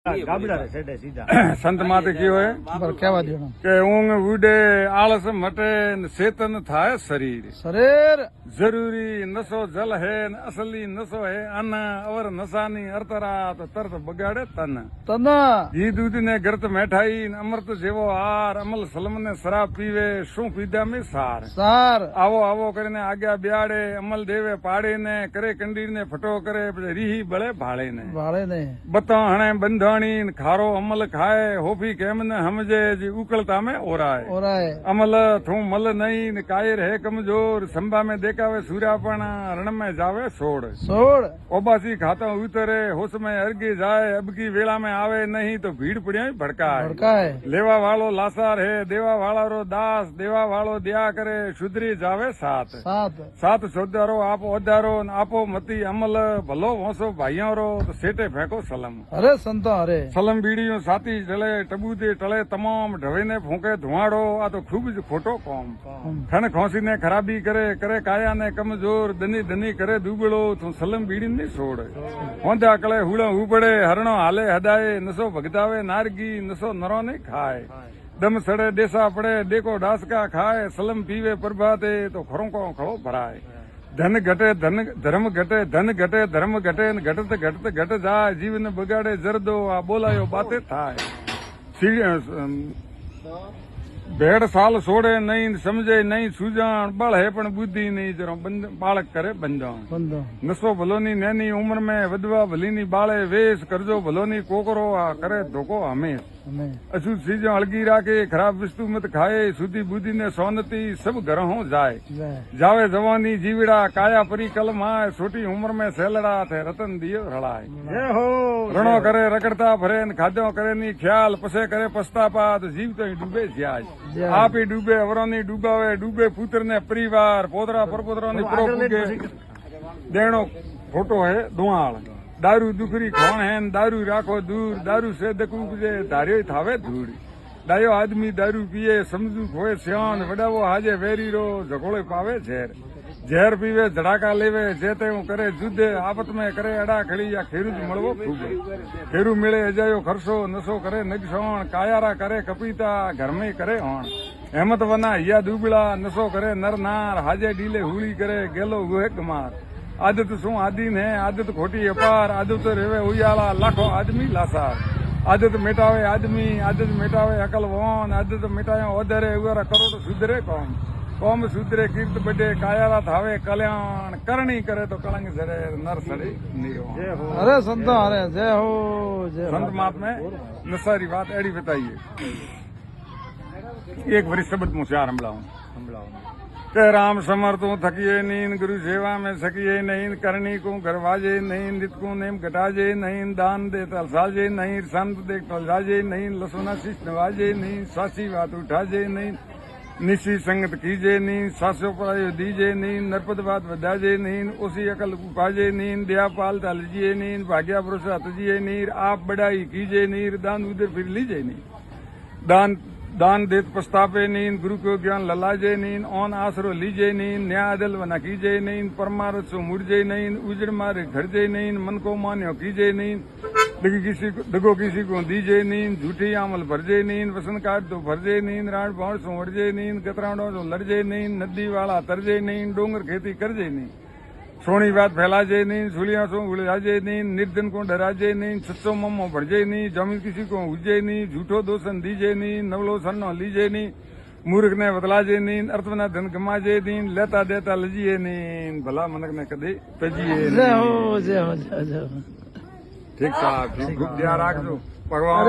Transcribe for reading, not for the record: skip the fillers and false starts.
संत माते कयो है के ऊंग उडे आलस मटे चेतन थाय शरीर शरीर जरूरी नसो जल है असली नसो है अन्न अवर नसानी अरतरात तरत बगाड़े तन तन घी दूध ने गरत मैठाई अमृत जेवो आर अमल सलम ने शराब पीवे शू पीदा में सार सार आवो आवो करने आज्ञा ब्याड़े अमल देवे पाड़े ने करे कंडीर ने फटो करे रीही बड़े भाड़े ने भाड़े ने बता हणे बंधाणी खारो अमल खाए होफी केम न हमजे जी उकलता में ओराए अमल थू मल नहीं कायर है कमजोर संभा में देखावे सूर्यापण रण में जावे सोड़ ओबासी खाता उतरे होश में अर्गी जाए अब की वेला में आवे नहीं तो भीड़ पड़िया भड़काए लेवा वालो लासार है देवा वाला रो दास देवा वालो दिया करे शुद्री जावे सात सात सोदारो आप ओदारो आपो मती अमल भलो वोसो भाइयों रो तो सेटे फेंको सलम अरे संतो अरे सलम बीड़ियों साथी जले टबूते टले तमाम ढवे ने फूके धुआड़ो आ तो खूब ज खोटो कौम खन खोसी ने खराबी करे करे काया ने कमजोर दनी दनी करे दुबड़ो तू सलम बीड़ी ने छोड़ होंदा कले हुड़ो उपड़े हरणो हाले हदाए नसो भगतावे नारगी नसो नरो ने खाए दम सड़े देसा पड़े देखो डासका खाए सलम पीवे प्रभाते तो खरों को खड़ो भराए धन घटे धन धर्म घटे धन घटे धर्म घटे घटत घटत घट जाए जीवन बगाड़े जरदो आ बोलायो बातें थाय भेड़ साल सोड़े नहीं समझे नहीं सूजाण बल है पण बुद्धि नहीं जरो बालक करे बंजाण नसो भलोनी नैनी उम्र में वधवा भलीनी बाळे वेश करजो भलोनी कोकरो आ करे धोको हमेश अशुद्ध चीजों अड़गी राखे खराब वस्तु मत खाए शुद्धि बुद्धि ने सोनती सब घरों जाए जावे जवानी जीवड़ा काया परी कलम आए छोटी उम्र में सेलड़ा थे रतन दियो रड़ाए रणो करे रगड़ता भरे खाद्यों करे नी ख्याल पसे करे पछतापा तो जीव तो ही डूबे जाए आप ही डूबे अवरों नी डूबावे डूबे पुत्र ने परिवार पोतरा परपोतरा ने प्रो पुगे देणो फोटो है दुआल दारू दुखरी खोण है दारू राखो दूर दारू से दकूबजे धारियो थावे धूड़ डायो आदमी दारू पिए समझू खोए सियान वडावो हाजे वेरी रो झकोड़े पावे झेर झेर पीवे धड़ाका लेवे जेते करे जुद्धे आपत में करे अड़ा खड़ी या खेरूज मळवो खूबे खेरू मिले अजायो खरसो नसो करे नगसोण कायारा करे कपीता घर में करे होण हेमत वना या दुबड़ा नसो करे नर नार हाजे डीले हुली करे गेलो गुहे गमार आदत शू आदीन है आदत खोटी अपार आदत रेवे उजाला लाखों आदमी लासार आदत मिटावे आदमी आदत मिटावे अकल वोन आदत मिटायो ओदरे उगरा करोड़ सुधरे कौम सुधरे कीर्त बड़े कायाला थावे कल्याण करनी करे तो कलंग सरे नर सरे नियो अरे संतो अरे जय हो जय संत महात्मा ने सारी बात एड़ी बताइए एक वरिष्ठ शब्द मुझसे आरंभ के राम समर्थो थकिए नींद गुरु सेवा में सकिए नहीं करनी को गरवाजे नहीं नित को नेम घटाजे नहीं दान दे तलसाजे नहीं संत देख तलसाजे नहीं लसुना शीश नवाजे नहीं सासी बात उठाजे नहीं निशी संगत कीजे नहीं सासो पढ़ाई दीजे नहीं नरपद बात बदाजे नहीं उसी अकल उपाजे नहीं दया पाल तलजिए नहीं भाग्या भरोसा तजिए नहीं आप बढ़ाई कीजे नहीं दान उधर फिर लीजे नहीं दान देत पछतापे नीन गुरु को ज्ञान ललाजे नीन ओन आसरो लीजे नीन न्याय अदल वना कीजे नीन परमारथ सो मुड़जे नीन उजड़ मारे घरजे नीन मन को मान्यो कीजे नीन दगो किसी को दीजे नीन झूठी आमल भरजे नीन वसन काट तो भरजे नीन राण भाण सो वड़जे नीन कतराणो सो लड़जे नीन नदी वाला तरजे नीन डोंगर खेती करजे नीन सोनी बात फैलाजे नहीं सुलिया सो उलझाजे नहीं निर्धन को डराजे नहीं सच्चो मम्मो भरजे नहीं जमीन किसी को उजे नहीं झूठो दोषन दीजे नहीं नवलो सन्नो लीजे नहीं मूर्ख ने बतलाजे नहीं अर्थवना धन गमाजे नहीं लेता देता लजिए नहीं भला मनक ने कदे तजिए ठीक साहब खूब ध्यान रखो भगवान